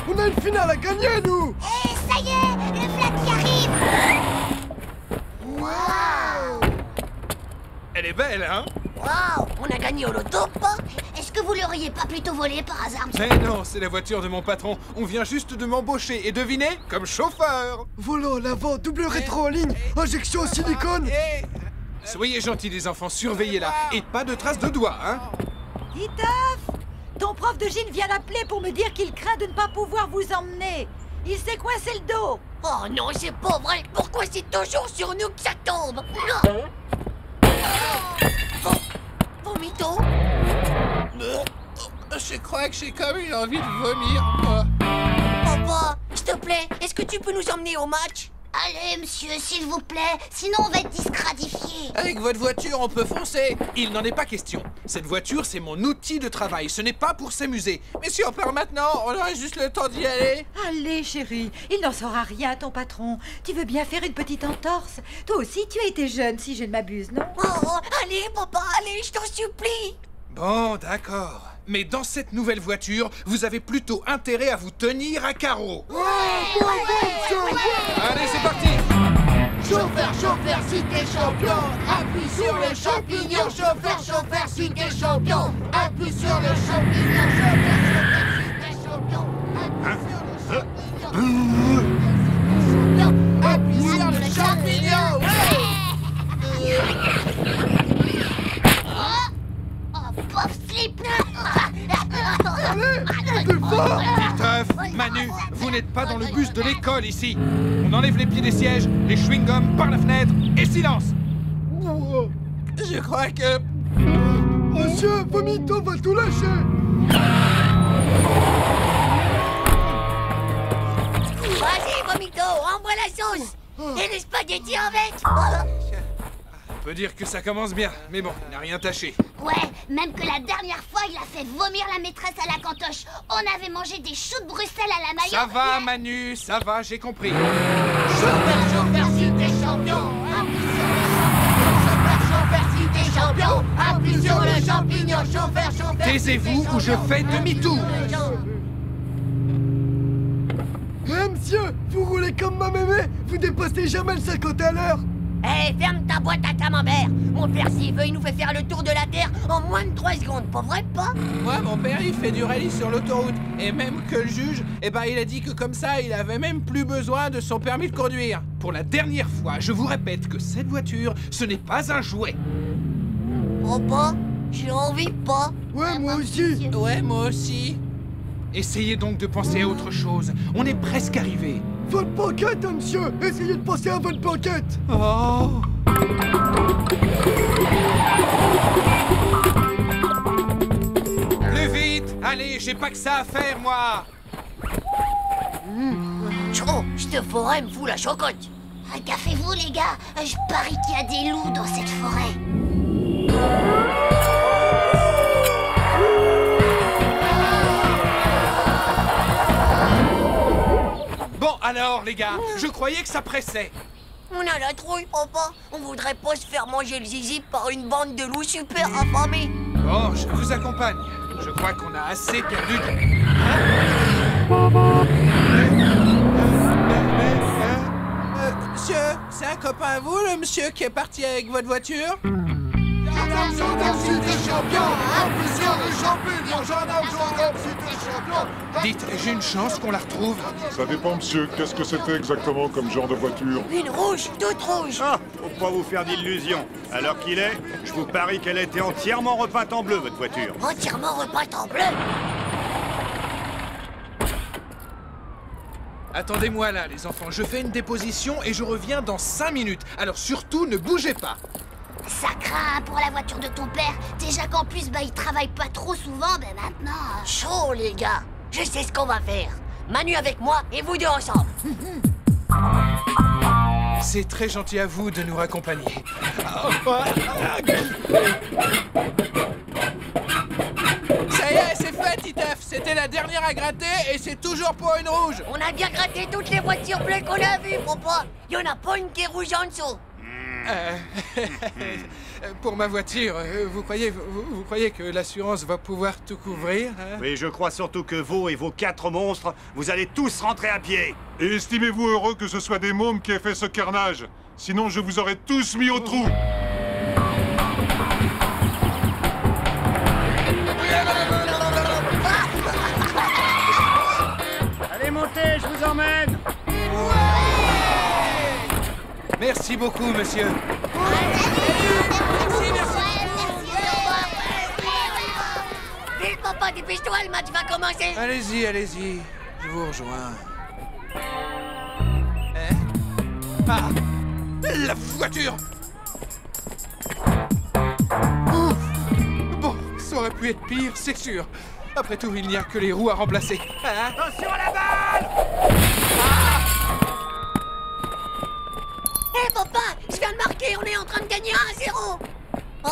On a une finale à gagner, nous! Et ça y est, le flat qui arrive! Waouh! Elle est belle, hein? Waouh! On a gagné au loto, pas? Est-ce que vous l'auriez pas plutôt volé par hasard? Mais non, c'est la voiture de mon patron. On vient juste de m'embaucher. Et devinez, comme chauffeur. Volant à l'avant, double rétro en ligne, injection au silicone! Soyez gentils, les enfants, surveillez-la. Et pas de traces de doigts, hein? Titeuf! Ton prof de gym vient d'appeler pour me dire qu'il craint de ne pas pouvoir vous emmener. Il s'est coincé le dos. Oh non, c'est pas vrai! Pourquoi c'est toujours sur nous que ça tombe? Vomito? Je crois que j'ai comme une envie de vomir, moi. Papa, s'il te plaît, est-ce que tu peux nous emmener au match? Allez, monsieur, s'il vous plaît, sinon on va être disqualifié. Avec votre voiture, on peut foncer. Il n'en est pas question. Cette voiture, c'est mon outil de travail. Ce n'est pas pour s'amuser. Mais si on part maintenant, on aurait juste le temps d'y aller. Allez, chérie, il n'en saura rien, ton patron. Tu veux bien faire une petite entorse? Toi aussi, tu as été jeune, si je ne m'abuse, non? Oh, allez, papa, allez, je t'en supplie. Bon, d'accord. Mais dans cette nouvelle voiture, vous avez plutôt intérêt à vous tenir à carreau. Allez, c'est parti. Chauffeur, chauffeur, si t'es champion, appuie sur le champignon. Chauffeur, chauffeur, si t'es champion, appuie sur le champignon. Chauffeur, chauffeur, si t'es champion, appuie sur le champignon. Oh, pauvre slip. Titeuf, Manu, vous n'êtes pas dans le bus de l'école ici. On enlève les pieds des sièges, les chewing-gums par la fenêtre et silence. Je crois que... Monsieur, Vomito va tout lâcher! Vas-y, Vomito, envoie la sauce. Et les spaghettis avec. On peut dire que ça commence bien, mais bon, il n'a rien tâché. Ouais, même que la dernière fois, il a fait vomir la maîtresse à la cantoche. On avait mangé des choux de Bruxelles à la maillot. Ça va, Manu, ça va, j'ai compris. Chauffeur, chauffeur, si t'es champion, appuie sur le champignon. Chauffeur, chauffeur, Taisez-vous ou je fais demi-tour. Eh, monsieur, vous roulez comme ma mémé, vous dépassez jamais le 50 à l'heure! Eh, ferme ta boîte à camembert. Mon père, s'il veut, il nous fait faire le tour de la Terre en moins de 3 secondes, pas vrai, pas? Moi, mon père, il fait du rallye sur l'autoroute. Et même que le juge, il a dit que comme ça, il avait même plus besoin de son permis de conduire. Pour la dernière fois, je vous répète que cette voiture, ce n'est pas un jouet. Papa, j'ai envie pas. Ouais, moi aussi! Ouais, moi aussi. Essayez donc de penser à autre chose. On est presque arrivé. Votre banquette, hein, monsieur! Essayez de penser à votre banquette! Oh! Plus vite! Allez, j'ai pas que ça à faire, moi! Chou, cette forêt me fout la chocotte. Gaffez-vous, les gars. Je parie qu'il y a des loups dans cette forêt. Bon, alors, les gars, je croyais que ça pressait. On a la trouille, papa. On voudrait pas se faire manger le zizi par une bande de loups super affamés. Bon, je vous accompagne. Je crois qu'on a assez perdu de... Monsieur, c'est un copain à vous, le monsieur qui est parti avec votre voiture? Gendarme, si t'es champion, appuie sur le champignon. Gendarme, si t'es champion. Dites, j'ai une chance qu'on la retrouve. Ça dépend, monsieur. Qu'est-ce que c'était exactement comme genre de voiture? Une rouge, toute rouge. Ah, faut pas vous faire d'illusions. À l'heure qu'il est, je vous parie qu'elle a été entièrement repeinte en bleu, votre voiture. Entièrement repeinte en bleu. Attendez-moi là, les enfants. Je fais une déposition et je reviens dans 5 minutes. Alors surtout, ne bougez pas. Ça craint pour la voiture de ton père. Déjà qu'en plus, il travaille pas trop souvent, maintenant... Chaud, les gars. Je sais ce qu'on va faire. Manu avec moi et vous deux ensemble. C'est très gentil à vous de nous raccompagner. Ça y est, c'est fait, Titeuf. C'était la dernière à gratter et c'est toujours pour une rouge. On a bien gratté toutes les voitures bleues qu'on a vues, papa. Il y en a pas une qui est rouge en dessous. Pour ma voiture, vous croyez que l'assurance va pouvoir tout couvrir, hein? Oui, je crois surtout que vous et vos 4 monstres, vous allez tous rentrer à pied. Et estimez-vous heureux que ce soit des mômes qui aient fait ce carnage. Sinon, je vous aurais tous mis au trou. Allez, montez, je vous emmène. Merci beaucoup, monsieur. Vite, papa, dépêche-toi, le match va commencer. Allez-y, allez-y. Je vous rejoins. Hein? Ah! La voiture! Ouf! Bon, ça aurait pu être pire, c'est sûr. Après tout, il n'y a que les roues à remplacer. Hein? Attention à la balle! Hé, papa, je viens de marquer, on est en train de gagner 1-0. Oh?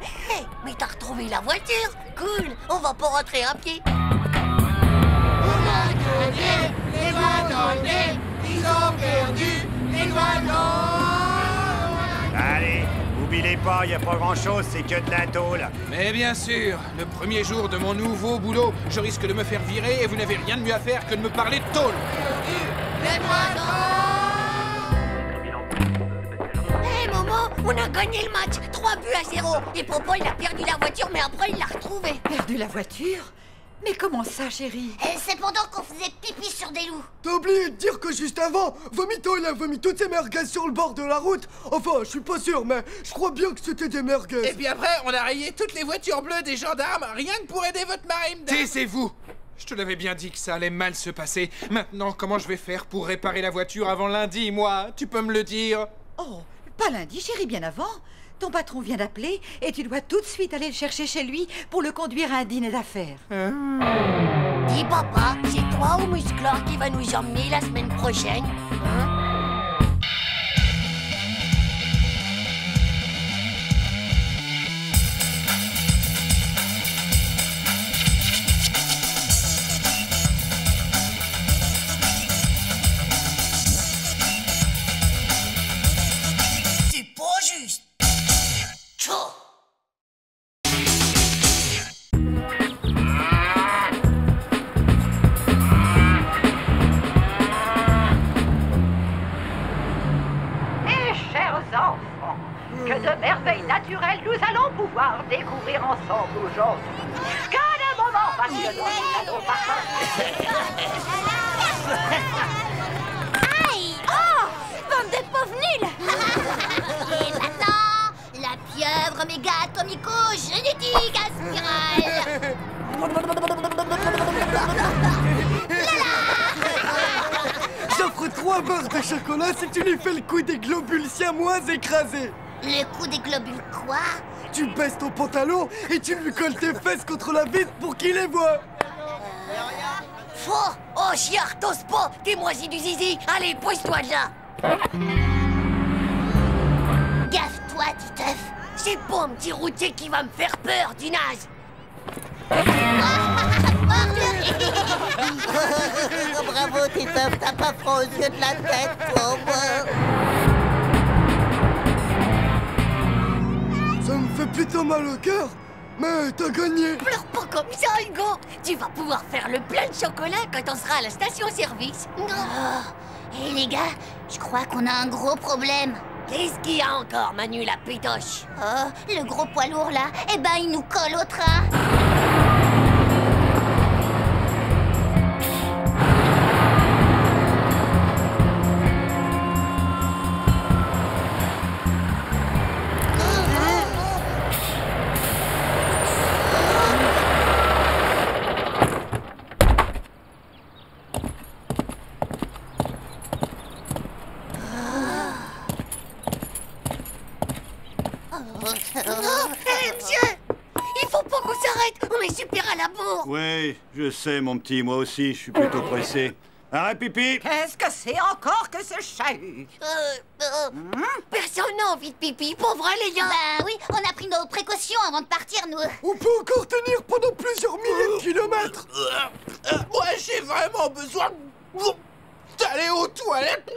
Hé, mais t'as retrouvé la voiture? Cool, on va pas rentrer à pied. On a gagné, les wagonnets, ils ont perdu, les wagons. Allez, n'oubliez pas, il n'y a pas grand-chose, c'est que de la tôle. Mais bien sûr, le premier jour de mon nouveau boulot, je risque de me faire virer et vous n'avez rien de mieux à faire que de me parler de tôle. Les wagons. Hé, Momo, on a gagné le match, 3-0. Et papa, il a perdu la voiture, mais après, il l'a retrouvée. Perdu la voiture? Mais comment ça, chérie? Et c'est pendant qu'on faisait pipi sur des loups. T'as oublié de dire que juste avant, Vomito, il a vomi toutes ses merguez sur le bord de la route. Enfin, je suis pas sûr, mais je crois bien que c'était des merguez. Et puis après, on a rayé toutes les voitures bleues des gendarmes, rien que pour aider votre mari, madame. Taisez-vous! Je te l'avais bien dit que ça allait mal se passer. Maintenant, comment je vais faire pour réparer la voiture avant lundi, moi? Tu peux me le dire? Oh, pas lundi, chérie, bien avant. Ton patron vient d'appeler et tu dois tout de suite aller le chercher chez lui pour le conduire à un dîner d'affaires. Dis, papa, c'est toi ou Musclor qui va nous emmener la semaine prochaine? Hein? C'est pas juste. Tchou! Et chers enfants, que de merveilles naturelles nous allons pouvoir découvrir ensemble aujourd'hui. Quel moment passionnant nous allons partager. Aïe! Oh! Bande de pauvres nuls! Et maintenant, la pieuvre méga atomico-génétique à spirale! J'offre 3 barres de chocolat si tu lui fais le coup des globules siamois écrasés. Le coup des globules quoi? Tu baisses ton pantalon et tu lui colles tes fesses contre la vitre pour qu'il les voie. Faux! Oh, chiard, t'oses pas! T'es moisi du zizi! Allez, pousse-toi de là! Gaffe-toi, Titeuf! C'est pas un petit routier qui va me faire peur, du naze! Bravo, Titeuf, t'as pas froid aux yeux de la tête, pauvre. Ça me fait plutôt mal au cœur, mais t'as gagné. Pleure pas comme ça, Hugo! Tu vas pouvoir faire le plein de chocolat quand on sera à la station-service. Hé les gars, je crois qu'on a un gros problème. Qu'est-ce qu'il y a encore, Manu la pétoche? Oh, le gros poids lourd là, eh ben il nous colle au train. Hé, monsieur! Il faut pas qu'on s'arrête! On est super à la bourre! Oui, je sais, mon petit, moi aussi, je suis plutôt pressé. Arrête, pipi! Qu'est-ce que c'est encore que ce chahut? Personne n'a envie de pipi, pour vrai, les gars! Bah oui, on a pris nos précautions avant de partir, nous! On peut encore tenir pendant plusieurs milliers de kilomètres. Moi, j'ai vraiment besoin d'aller aux toilettes.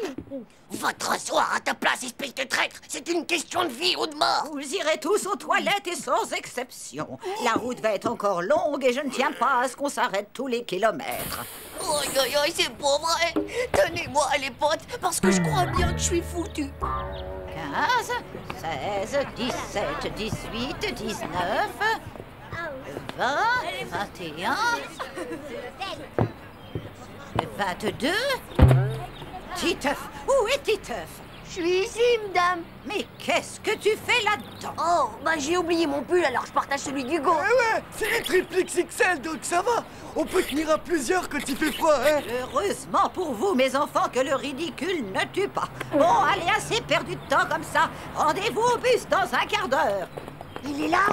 Va te rasseoir à ta place, espèce de traître. C'est une question de vie ou de mort. Vous irez tous aux toilettes et sans exception. La route va être encore longue et je ne tiens pas à ce qu'on s'arrête tous les kilomètres. Aïe, aïe, aïe, c'est pas vrai. Tenez-moi les potes, parce que je crois bien que je suis foutu. 15, 16, 17, 18, 19, 20, 21, 22... Titeuf, où est Titeuf? Je suis ici, madame. Mais qu'est-ce que tu fais là-dedans? Oh, bah j'ai oublié mon pull, alors je partage celui d'Hugo. Eh ouais, c'est les triple XXL, donc ça va. On peut tenir à plusieurs quand il fait froid, hein. Heureusement pour vous, mes enfants, que le ridicule ne tue pas. Bon, allez, assez perdu de temps comme ça. Rendez-vous au bus dans un quart d'heure. Il est là?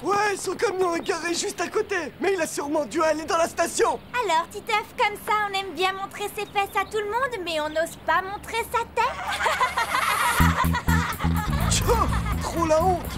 Ouais, son camion est garé juste à côté. Mais il a sûrement dû aller dans la station. Alors, Titeuf, comme ça, on aime bien montrer ses fesses à tout le monde, mais on n'ose pas montrer sa tête. Tchou, trop la honte.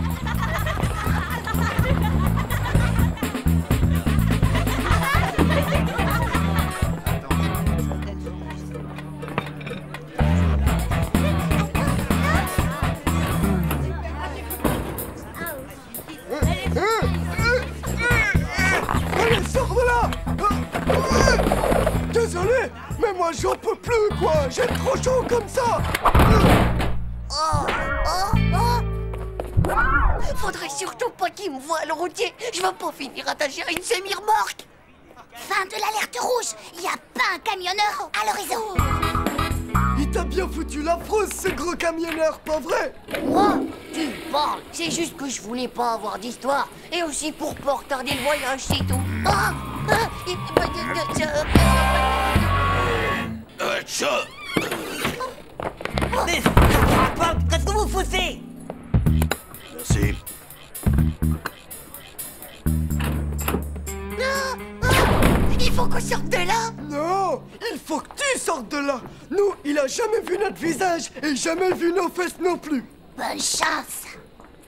Allez, sors de là. Désolé, mais moi j'en peux plus, quoi. J'ai trop chaud comme ça. Faudrait surtout pas qu'il me voie, le routier. Je veux pas finir attaché à une semi-remorque. Fin de l'alerte rouge. Il n'y a pas un camionneur à l'horizon. Il t'a bien foutu la frousse, ce gros camionneur, pas vrai? Moi? Tu parles. C'est juste que je voulais pas avoir d'histoire. Et aussi pour pas retarder le voyage, c'est tout. Mais qu'est-ce que vous foutez? Merci. Il faut qu'on sorte de là. Non, il faut que tu sortes de là. Nous, il a jamais vu notre visage et jamais vu nos fesses non plus. Bonne chance.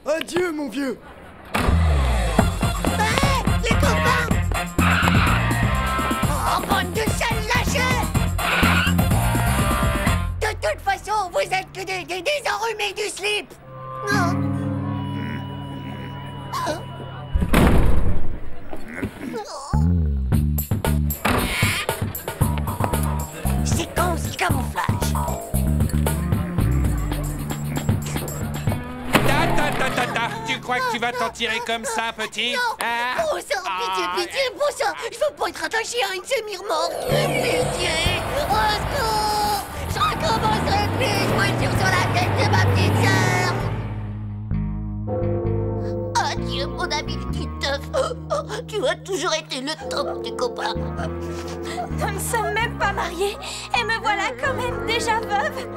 Adieu, mon vieux. Les copains. Oh, bande de sales lâches. De toute façon, vous êtes que des enrhumés du slip. Séquence camouflage. Tu crois que tu vas t'en tirer comme ça, petit? Non, Hein? bon sang, pitié, bon sang. Je veux pas être attaché à une semi-remorque. Pitié, au secours. Je recommencerai plus. Je suis sur la tête de ma petite sœur. Adieu, mon ami Titeuf. Tu as toujours été le top des copains. Nous ne sommes même pas mariés. Et me voilà quand même déjà veuve.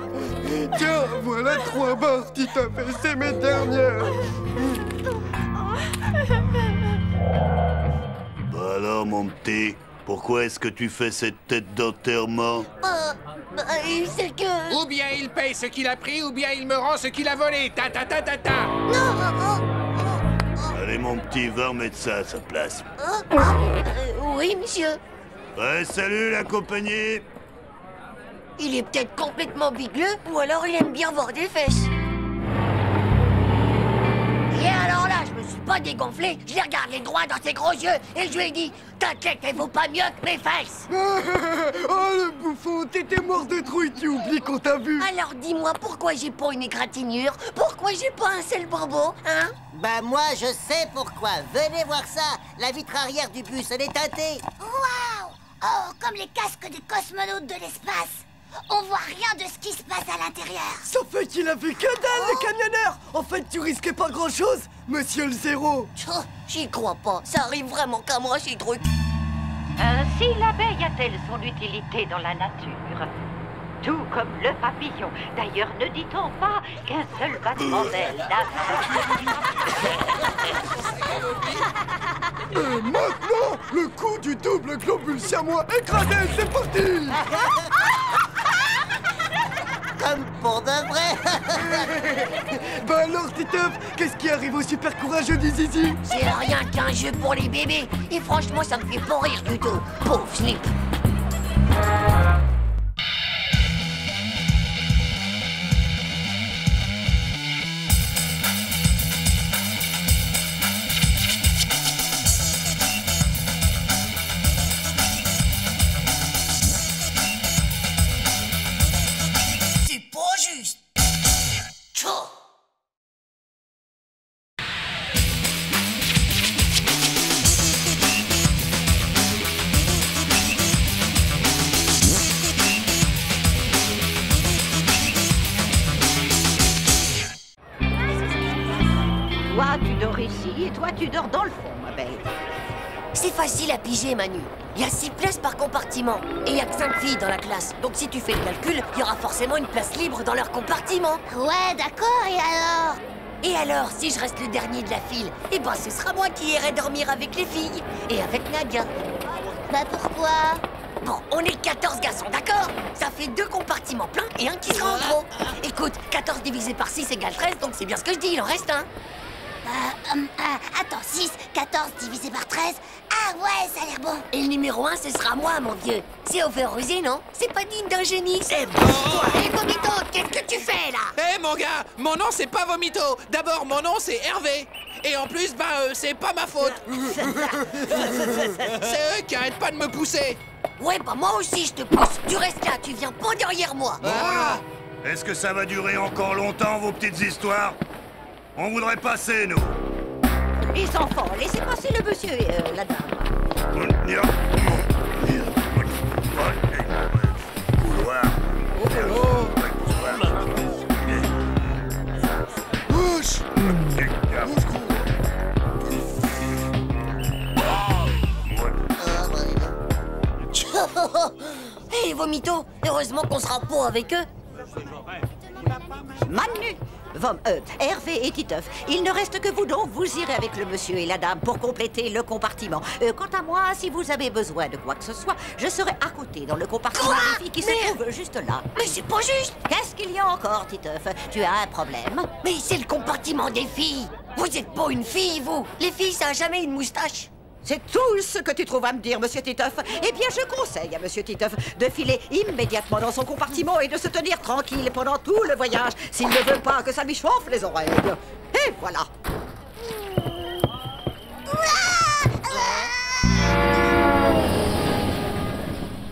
Tiens, voilà 3 barres, Titeuf, et c'est mes dernières. Bah alors, mon petit, pourquoi est-ce que tu fais cette tête d'enterrement? C'est que... Ou bien il paye ce qu'il a pris, ou bien il me rend ce qu'il a volé. Ta. Allez, mon petit, va remettre ça à sa place. Oui, monsieur. Ouais, salut, la compagnie. Il est peut-être complètement bigleux, ou alors il aime bien voir des fesses. Et alors là, je me suis pas dégonflé, je l'ai regardé droit dans ses gros yeux, et je lui ai dit, t'inquiète, elle vaut pas mieux que mes fesses. Oh, le bouffon, t'étais mort de trouille, tu oublies qu'on t'a vu. Alors dis-moi, pourquoi j'ai pas une égratignure? Pourquoi j'ai pas un seul bobo, hein? Bah moi je sais pourquoi. Venez voir ça. La vitre arrière du bus, elle est teintée. Waouh! Oh, comme les casques des cosmonautes de l'espace. On voit rien de ce qui se passe à l'intérieur. Ça fait qu'il a vu que dalle, le camionneur. En fait, tu risquais pas grand-chose, monsieur le zéro. J'y crois pas, ça arrive vraiment qu'à moi ces trucs. Ainsi l'abeille a-t-elle son utilité dans la nature? Tout comme le papillon. D'ailleurs, ne dit-on pas qu'un seul battement d'aile n'a... Et maintenant, le coup du double globule siamois écrasé, c'est parti. Comme pour de vrai. Bah alors, Titeuf, qu'est-ce qui arrive au super courageux du Zizi? C'est rien qu'un jeu pour les bébés. Et franchement, ça me fait pas rire du tout. Pauvre slip. Et toi, tu dors dans le fond, ma belle. C'est facile à piger, Manu. Il y a 6 places par compartiment. Et il y a que 5 filles dans la classe. Donc si tu fais le calcul, il y aura forcément une place libre dans leur compartiment. Ouais, d'accord, et alors? Et alors, si je reste le dernier de la file, eh ben ce sera moi qui irai dormir avec les filles. Et avec Nadia. Bah pourquoi? Bon, on est 14 garçons, d'accord? Ça fait 2 compartiments pleins et un qui sera en trop. Écoute, 14 divisé par 6 égale 13, donc c'est bien ce que je dis, il en reste un. Attends, 6, 14 divisé par 13. Ah ouais, ça a l'air bon. Et le numéro 1, ce sera moi, mon vieux. C'est overusé, non? C'est pas digne d'un génie. C'est bon. Hé, Vomito, qu'est-ce que tu fais, là? Hé, mon gars, mon nom, c'est pas Vomito. D'abord, mon nom, c'est Hervé. Et en plus, c'est pas ma faute. C'est eux qui arrêtent pas de me pousser. Ouais, bah moi aussi, je te pousse. Tu restes là, tu viens pas derrière moi. Ah. Est-ce que ça va durer encore longtemps, vos petites histoires? On voudrait passer, nous. Les enfants, laissez passer le monsieur et la dame. Couloir. Bouche. Hé, Vomito, heureusement qu'on sera pas avec eux. Manu, Hervé et Titeuf, il ne reste que vous donc, vous irez avec le monsieur et la dame pour compléter le compartiment. Quant à moi, si vous avez besoin de quoi que ce soit, je serai à côté dans le compartiment des filles qui se trouve juste là. Mais c'est pas juste. Qu'est-ce qu'il y a encore, Titeuf? Tu as un problème? Mais c'est le compartiment des filles. Vous êtes pas une fille, vous. Les filles, ça a jamais une moustache. C'est tout ce que tu trouves à me dire, monsieur Titeuf. Eh bien, je conseille à monsieur Titeuf de filer immédiatement dans son compartiment et de se tenir tranquille pendant tout le voyage s'il ne veut pas que ça lui chauffe les oreilles. Et voilà.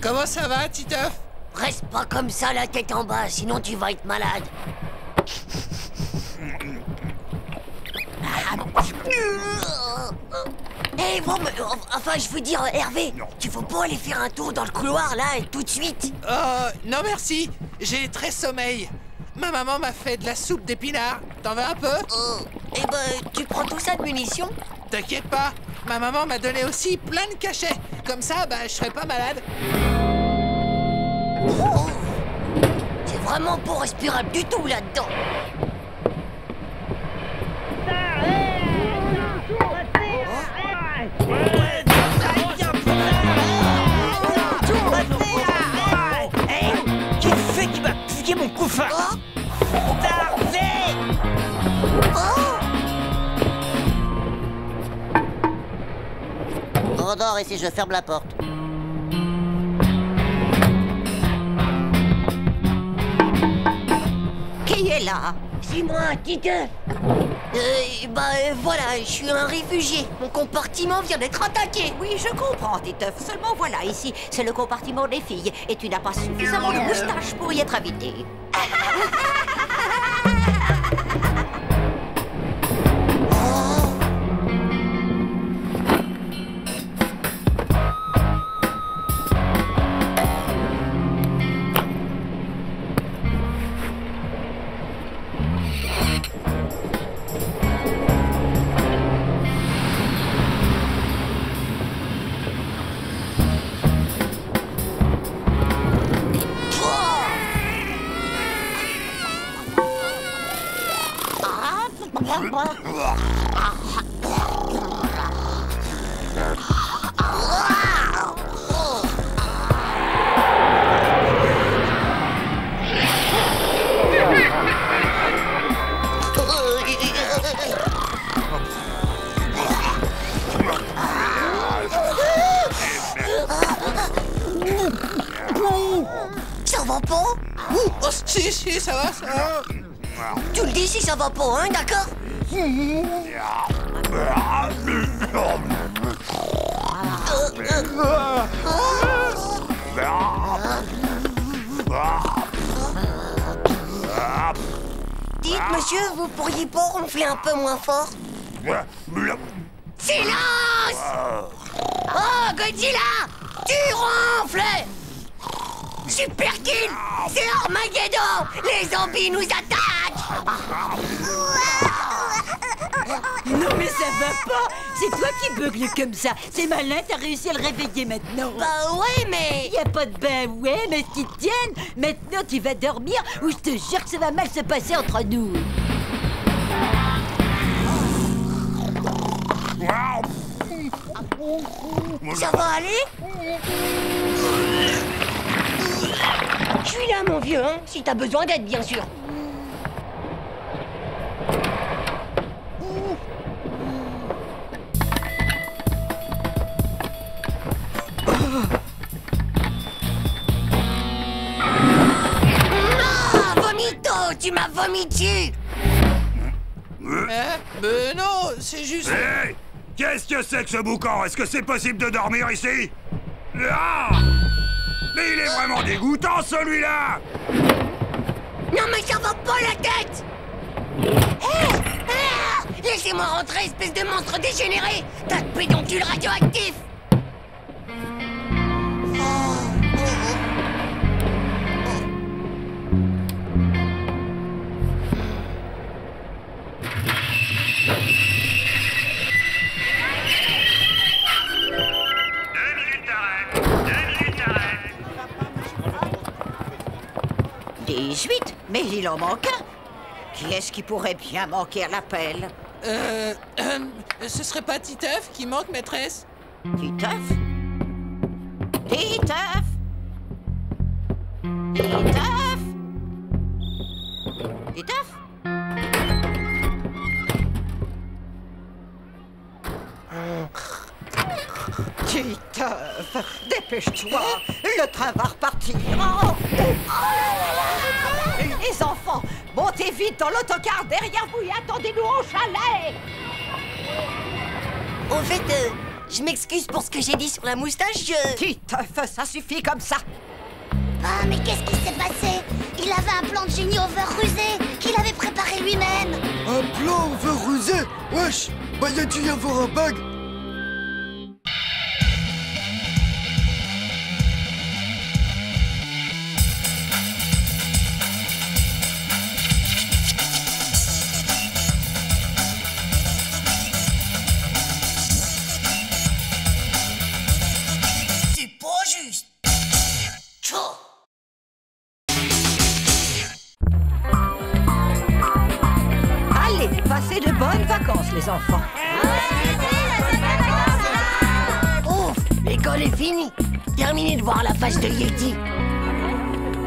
Comment ça va, Titeuf? Reste pas comme ça, la tête en bas, sinon tu vas être malade. Eh bon, enfin, je veux dire, Hervé, tu veux pas aller faire un tour dans le couloir, là, et tout de suite? Non merci, j'ai très sommeil. Ma maman m'a fait de la soupe d'épinards. T'en veux un peu? Eh ben, tu prends tout ça de munitions? T'inquiète pas, ma maman m'a donné aussi plein de cachets. Comme ça, je serai pas malade. Oh, c'est vraiment pas respirable du tout, là-dedans. Qui fait qui m'a piqué mon couffin? On dort ici, je ferme la porte. Qui est là? C'est moi, Titeuf. Voilà, je suis un réfugié. Mon compartiment vient d'être attaqué. Oui, je comprends, Titeuf. Seulement voilà, ici, c'est le compartiment des filles. Et tu n'as pas suffisamment de moustache pour y être invité. Ça va pas? Oh, si, ça va, ça va. Tu le dis si ça va pas, hein, d'accord? Dites, monsieur, vous pourriez pas ronfler un peu moins fort? Silence! Oh, Godzilla! Tu ronfles! Super Kill! C'est Armageddon! Les zombies nous attaquent! Non mais ça va pas. C'est toi qui bugle comme ça. C'est malin, t'as réussi à le réveiller maintenant. Bah ouais, mais... Y a pas de ben ouais, mais qui te tienne. Maintenant tu vas dormir ou je te jure que ça va mal se passer entre nous. Ça va aller? Je suis là, mon vieux, hein, si t'as besoin d'aide, bien sûr. Ah, vomito, tu m'as vomi dessus. Non, c'est juste... Hé! Qu'est-ce que c'est que ce boucan? Est-ce que c'est possible de dormir ici? Ah! Mais il est vraiment dégoûtant, celui-là! Non, mais ça va pas la tête! Hé! Ah! Laissez-moi rentrer, espèce de monstre dégénéré! Tas de pédoncules radioactifs! Mais il en manque un. Qui est-ce qui pourrait bien manquer à l'appel? Ce serait pas Titeuf qui manque, maîtresse? Titeuf? Titeuf? Titeuf? Titeuf? Titeuf, dépêche-toi, le train va repartir. Oh. Les enfants, montez vite dans l'autocar derrière vous et attendez-nous au chalet. Au fait, je m'excuse pour ce que j'ai dit sur la moustache, Titeuf, ça suffit comme ça. Ah, mais qu'est-ce qui s'est passé? Il avait un plan de génie over rusé qu'il avait préparé lui-même. Un plan over rusé? Wesh, bah y a dû y avoir un bug. Passez de bonnes vacances, les enfants. Ouf, l'école est finie. Terminé de voir la face de Yeti.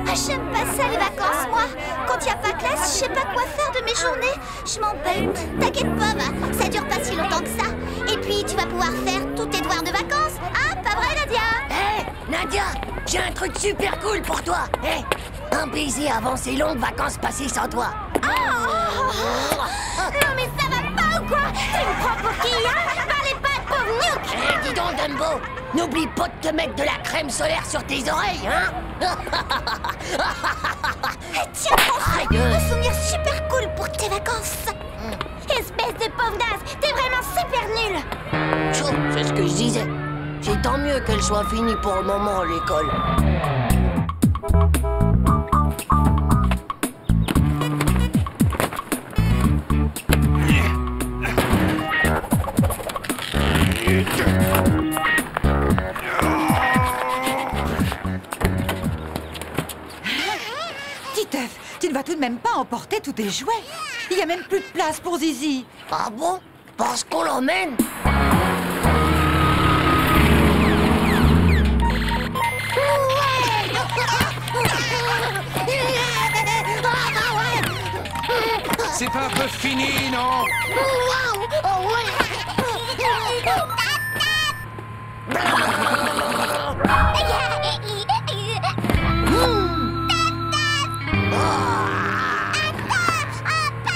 Ah, j'aime pas ça, les vacances, moi. Quand y a pas classe, je sais pas quoi faire de mes journées. Je m'embête. T'inquiète pas, va. Ça dure pas si longtemps que ça. Et puis, tu vas pouvoir faire tous tes devoirs de vacances. Ah, pas vrai, Nadia? Hé, Nadia, j'ai un truc super cool pour toi. Hé, un baiser avant ces longues vacances passées sans toi. Non mais ça va pas ou quoi? Tu me prends pour qui, hein? Parlez pas de pauvre Nuke! Eh, dis donc, Dumbo, n'oublie pas de te mettre de la crème solaire sur tes oreilles, hein? Tiens, un souvenir super cool pour tes vacances. Espèce de pauvre naze, t'es vraiment super nul. Chou, c'est ce que je disais. C'est tant mieux qu'elle soit finie pour le moment, l'école. Titeuf, tu ne vas tout de même pas emporter tous tes jouets. Il n'y a même plus de place pour Zizi. Ah bon? Parce qu'on l'emmène? C'est pas un peu fini, non? Waouh! Oh ouais!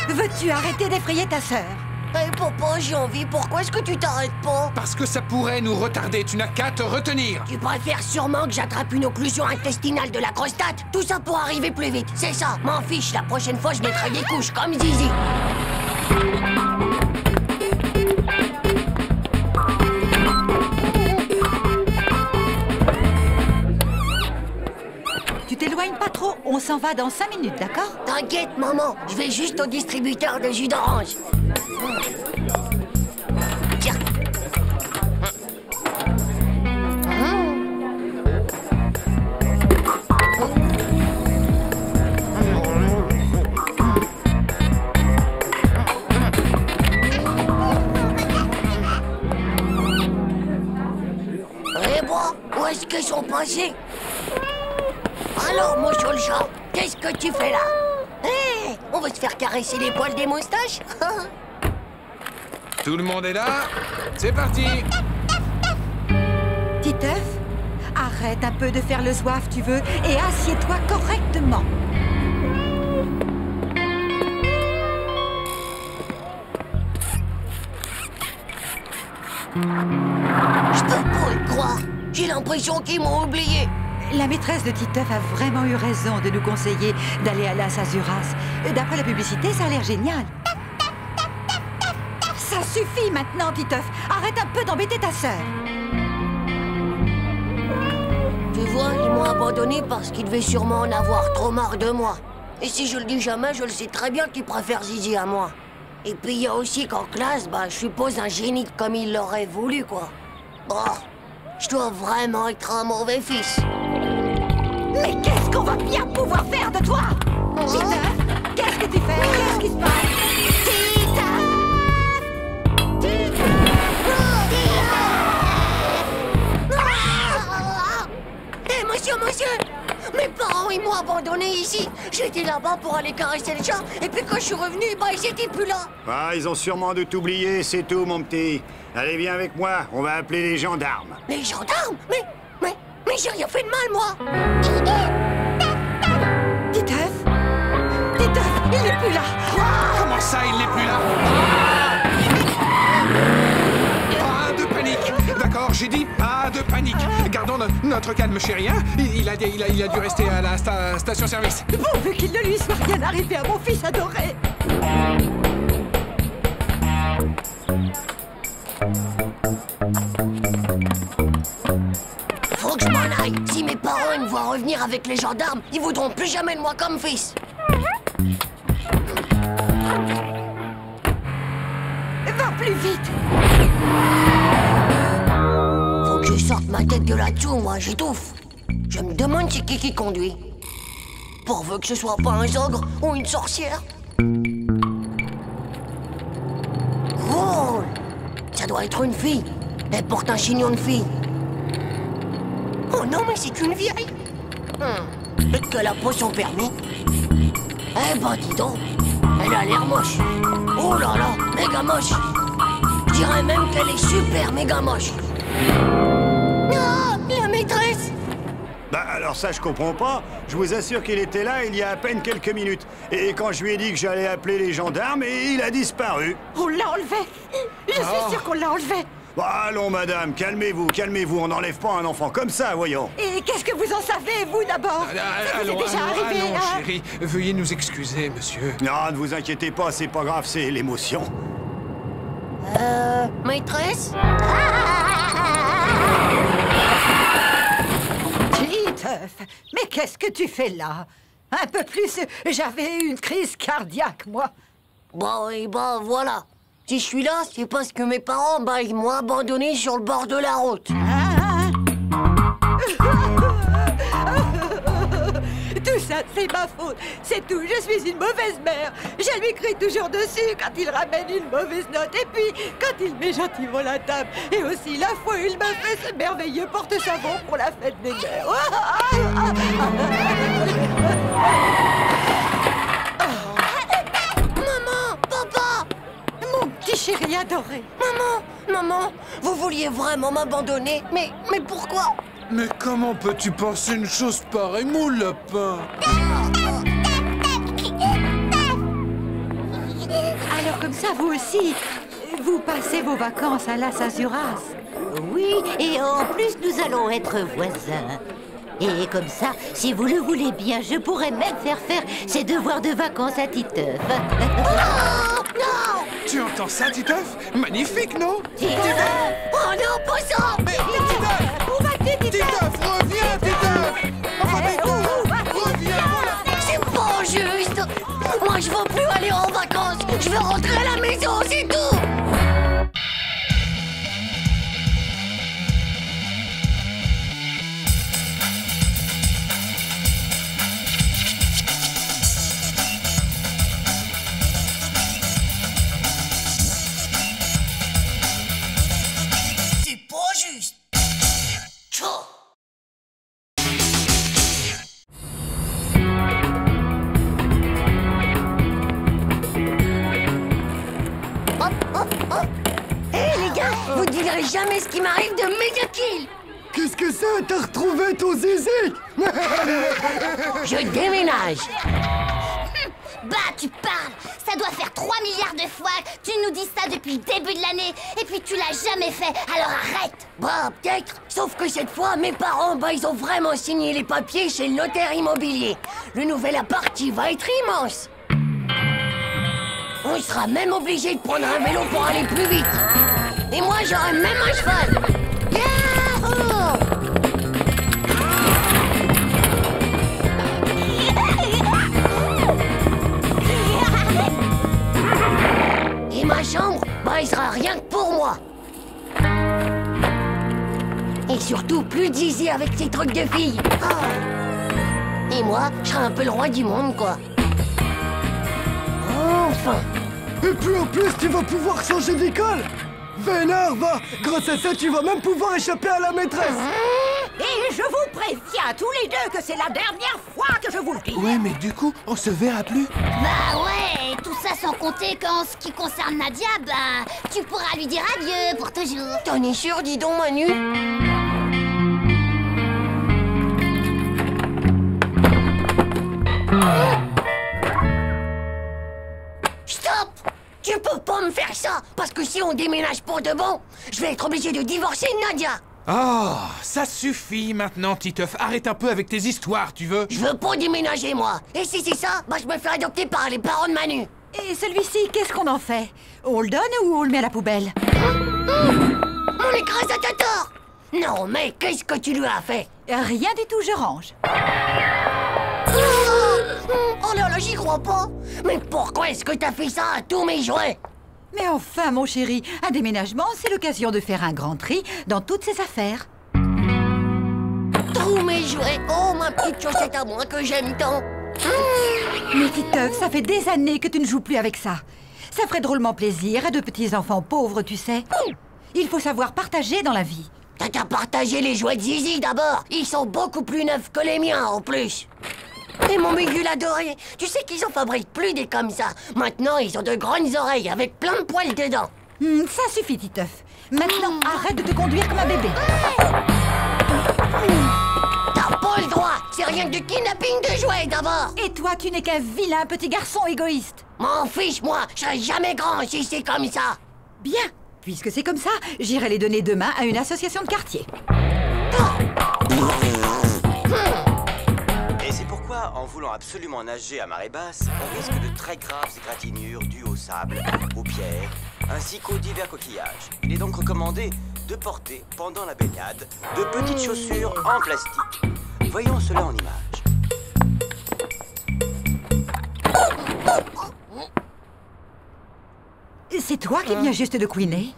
Veux-tu arrêter d'effrayer ta sœur? Hey, papa, j'ai envie. Pourquoi est-ce que tu t'arrêtes pas? Parce que ça pourrait nous retarder. Tu n'as qu'à te retenir. Tu préfères sûrement que j'attrape une occlusion intestinale de la prostate? Tout ça pour arriver plus vite. C'est ça. M'en fiche. La prochaine fois, je mettrai des couches comme Zizi. Tu t'éloignes pas trop, on s'en va dans 5 minutes, d'accord? T'inquiète, maman. Je vais juste au distributeur de jus d'orange. Tiens. Eh bon, où est-ce qu'ils sont passés? Alors, monsieur le chat, qu'est-ce que tu fais là? Hé, on va se faire caresser les poils des moustaches? Tout le monde est là? C'est parti! Titeuf, arrête un peu de faire le zouave, tu veux, et assieds-toi correctement. Je peux pas y croire. J'ai l'impression qu'ils m'ont oublié. La maîtresse de Titeuf a vraiment eu raison de nous conseiller d'aller à Las Azuras. D'après la publicité, ça a l'air génial. Ça suffit maintenant, Titeuf. Arrête un peu d'embêter ta sœur. Tu vois, ils m'ont abandonné parce qu'ils devaient sûrement en avoir trop marre de moi. Et si je le dis jamais, je le sais très bien qu'ils préfèrent Zizi à moi. Et puis il y a aussi qu'en classe, je suppose un génie comme il l'aurait voulu, quoi. Bon, je dois vraiment être un mauvais fils. Mais qu'est-ce qu'on va bien pouvoir faire de toi? Titeuf, qu'est-ce que tu fais? Qu'est-ce qui se passe? Monsieur, mes parents, ils m'ont abandonné ici. J'étais là-bas pour aller caresser les chats, et puis quand je suis revenu, ils étaient plus là. Ah, ils ont sûrement dû t'oublier, c'est tout, mon petit. Allez, viens avec moi, on va appeler les gendarmes. Les gendarmes? Mais j'ai rien fait de mal, moi. Titeuf, il n'est plus là. Comment ça, il n'est plus là? Pas de panique. D'accord, j'ai dit pas de panique. Gardons notre calme, chéri. Hein? Il a dû rester à la station-service. Pourvu qu'il ne lui soit rien arrivé à mon fils adoré. Faut que je m'en aille. Si mes parents me voient revenir avec les gendarmes, ils voudront plus jamais de moi comme fils. Va plus vite. Faut que je sorte ma tête de là-dessous, moi, j'étouffe. Je me demande c'est qui conduit. Pourvu que ce soit pas un ogre ou une sorcière. Cool. Ça doit être une fille. Elle porte un chignon de fille. Oh non, mais c'est une vieille. Peut-être qu'elle a pas son permis. Eh ben, dis donc. Elle a l'air moche. Oh là là, méga moche. Je dirais même qu'elle est super méga moche. Ah, la maîtresse. Bah alors ça, je comprends pas. Je vous assure qu'il était là il y a à peine quelques minutes. Et quand je lui ai dit que j'allais appeler les gendarmes, il a disparu. On l'a enlevé. Je suis sûr qu'on l'a enlevé. Bah, allons, madame, calmez-vous, on n'enlève pas un enfant comme ça, voyons. Et qu'est-ce que vous en savez, vous, d'abord? Ça vous est déjà arrivé, allons, hein? chérie. Veuillez nous excuser, monsieur. Non, ne vous inquiétez pas, c'est pas grave, c'est l'émotion. Maîtresse? Titeuf, mais qu'est-ce que tu fais là? Un peu plus, j'avais une crise cardiaque, moi. Bon, et ben voilà. Si je suis là, c'est parce que mes parents, ils m'ont abandonné sur le bord de la route. Tout ça, c'est ma faute. C'est tout. Je suis une mauvaise mère. Je lui crie toujours dessus quand il ramène une mauvaise note. Et puis, quand il met gentiment la table. Et aussi la fois où il m'a fait ce merveilleux porte-savon pour la fête des mères. Maman, papa, mon petit chéri adoré. Maman, vous vouliez vraiment m'abandonner, mais pourquoi? Mais comment peux-tu penser une chose pareille, mon lapin? Alors comme ça, vous aussi, vous passez vos vacances à Las Azuras. Oui, et en plus, nous allons être voisins. Et comme ça, si vous le voulez bien, je pourrais même faire ses devoirs de vacances à Titeuf. Non! Tu entends ça, Titeuf? Magnifique, non? Titeuf! Oh non, pas ça! Mais Titeuf! Où vas-tu, Titeuf? Titeuf, reviens, Titeuf! Enfin, mais reviens! C'est pas juste! Moi, je veux plus aller en vacances! Je veux rentrer à la maison, c'est tout! verrai jamais ce qui m'arrive de méga kill. Qu'est-ce que c'est? T'as retrouvé ton zizi? Je déménage. Bah, tu parles! Ça doit faire 3 milliards de fois que tu nous dis ça depuis le début de l'année, et puis tu l'as jamais fait, alors arrête! Bah, peut-être. Sauf que cette fois, mes parents, bah, ils ont vraiment signé les papiers chez le notaire immobilier. Le nouvel appart, il va être immense. On sera même obligé de prendre un vélo pour aller plus vite. Et moi, j'aurai même un cheval. Yahoo! Et ma chambre, bah, il sera rien que pour moi. Et surtout, plus de zizi avec ces trucs de filles. Oh. Et moi, je serai un peu le roi du monde, quoi. Enfin. Et puis en plus, tu vas pouvoir changer d'école. Vénard, va. Grâce à ça, tu vas même pouvoir échapper à la maîtresse. Et je vous préviens tous les deux que c'est la dernière fois que je vous le dis. Ouais, mais du coup, on se verra plus. Bah ouais, tout ça sans compter qu'en ce qui concerne Nadia, bah, tu pourras lui dire adieu pour toujours. T'en es sûr, dis donc, Manu? Stop! Tu peux pas me faire ça, parce que si on déménage pour de bon, je vais être obligé de divorcer de Nadia. Oh, ça suffit maintenant, Titeuf. Arrête un peu avec tes histoires, tu veux? Je veux pas déménager, moi. Et si c'est ça, bah je me fais adopter par les parents de Manu. Et celui-ci, qu'est-ce qu'on en fait? On le donne ou on le met à la poubelle? Mon écrase-tort! Non, mais qu'est-ce que tu lui as fait? Rien du tout, je range. Oh là là, j'y crois pas. Mais pourquoi est-ce que t'as fait ça à tous mes jouets? Mais enfin, mon chéri, un déménagement, c'est l'occasion de faire un grand tri dans toutes ses affaires. Tous mes jouets? Oh, ma petite chaussette à moi que j'aime tant. Mais Titeuf, ça fait des années que tu ne joues plus avec ça. Ça ferait drôlement plaisir à deux petits-enfants pauvres, tu sais. Il faut savoir partager dans la vie. T'as qu'à partager les jouets de Zizi d'abord. Ils sont beaucoup plus neufs que les miens, en plus. Et mon Mugul adoré, tu sais qu'ils en fabriquent plus des comme ça. Maintenant, ils ont de grandes oreilles avec plein de poils dedans. Ça suffit, Titeuf. Maintenant, arrête de te conduire comme un bébé. T'as pas le droit. C'est rien que du kidnapping de jouets d'abord. Et toi, tu n'es qu'un vilain petit garçon égoïste. M'en fiche, moi. Je serai jamais grand si c'est comme ça. Bien. Puisque c'est comme ça, j'irai les donner demain à une association de quartier. Et c'est pourquoi, en voulant absolument nager à marée basse, on risque de très graves égratignures dues au sable, aux pierres, ainsi qu'aux divers coquillages. Il est donc recommandé de porter, pendant la baignade, de petites chaussures en plastique. Voyons cela en images. C'est toi qui viens juste de couiner?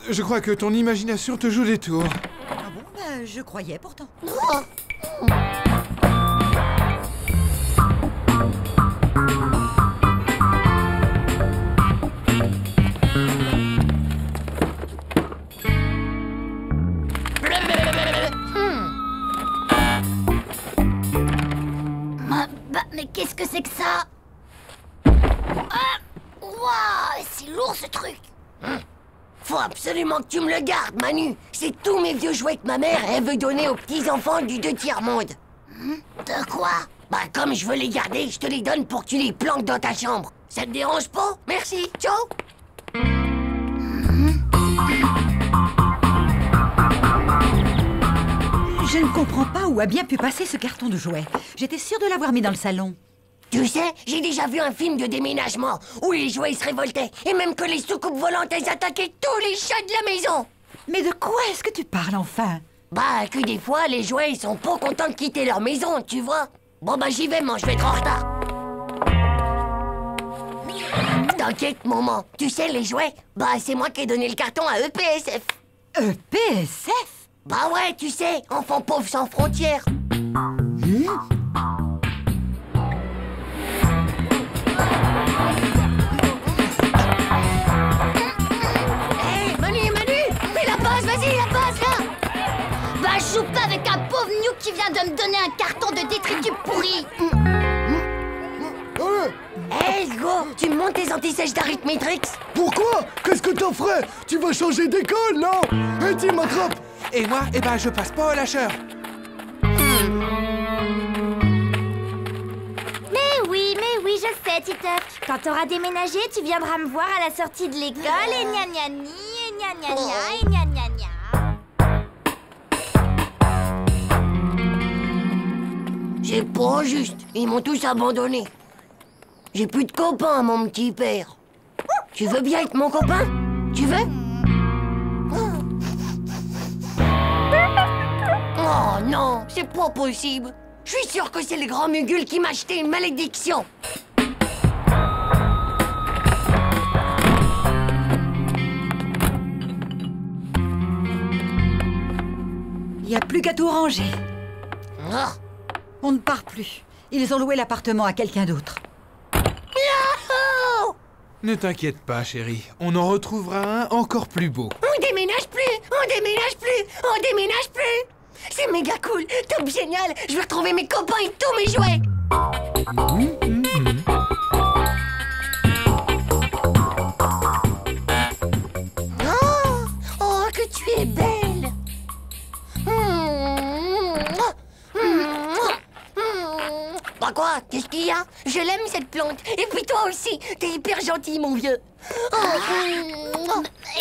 Je crois que ton imagination te joue des tours. Ah bon, ben, je croyais pourtant. Mais qu'est-ce que c'est que ça? Waouh, c'est lourd ce truc. Faut absolument que tu me le gardes, Manu. C'est tous mes vieux jouets que ma mère, elle veut donner aux petits-enfants du 2 tiers-monde. De quoi? Bah, comme je veux les garder, je te les donne pour que tu les planques dans ta chambre. Ça te dérange pas? Merci, ciao. Je ne comprends pas où a bien pu passer ce carton de jouets. J'étais sûre de l'avoir mis dans le salon. Tu sais, j'ai déjà vu un film de déménagement où les jouets se révoltaient et même que les soucoupes volantes, elles attaquaient tous les chats de la maison. Mais de quoi est-ce que tu parles enfin? Bah, que des fois, les jouets, ils sont pas contents de quitter leur maison, tu vois. Bon, bah, j'y vais, moi, je vais être en retard. T'inquiète, maman. Tu sais, les jouets, bah, c'est moi qui ai donné le carton à EPSF. EPSF? Bah ouais, tu sais, enfants pauvres sans frontières. Je joue pas avec un pauvre Newt qui vient de me donner un carton de détritus pourri. Hey, go! Tu montes tes antisèches d'Arithmétrix? Pourquoi? Qu'est-ce que t'en ferais? Tu vas changer d'école, non? Et tu m'attrapes. Et moi, eh ben, je passe pas au lâcheur. Mais oui, je sais, Titeuf. Quand t'auras déménagé, tu viendras me voir à la sortie de l'école et gna gna ni, et gna gna gna, et gna gna gna. C'est pas juste. Ils m'ont tous abandonné. J'ai plus de copains, mon petit père. Tu veux bien être mon copain? Tu veux? Oh non, c'est pas possible. Je suis sûr que c'est le grand Mugul qui m'a acheté une malédiction. Il n'y a plus qu'à tout ranger. Ah. On ne part plus. Ils ont loué l'appartement à quelqu'un d'autre. Yahoo! Ne t'inquiète pas, chérie. On en retrouvera un encore plus beau. On déménage plus! On déménage plus! On déménage plus! C'est méga cool! Top génial! Je vais retrouver mes copains et tous mes jouets! Oh, que tu es belle! Bah quoi? Qu'est-ce qu'il y a? Je l'aime cette plante! Et puis toi aussi! T'es hyper gentil, mon vieux!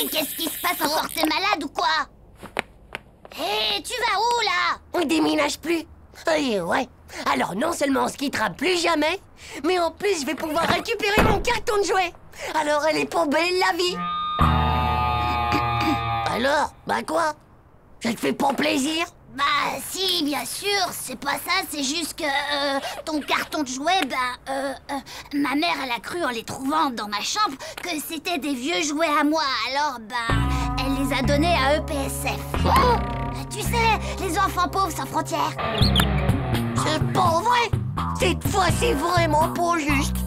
Et qu'est-ce qui se passe encore? T'es malade ou quoi? Hé, tu vas où, là? On déménage plus. Ouais. Alors non seulement on se quittera plus jamais, mais en plus je vais pouvoir récupérer mon carton de jouet. Alors elle est pas belle la vie. Alors, bah quoi? Ça te fait pas plaisir? Bah si, bien sûr, c'est pas ça, c'est juste que ton carton de jouets, ma mère, elle a cru en les trouvant dans ma chambre que c'était des vieux jouets à moi, alors elle les a donnés à EPSF. Tu sais, les enfants pauvres sans frontières. C'est pas vrai. Cette fois c'est vraiment pas juste.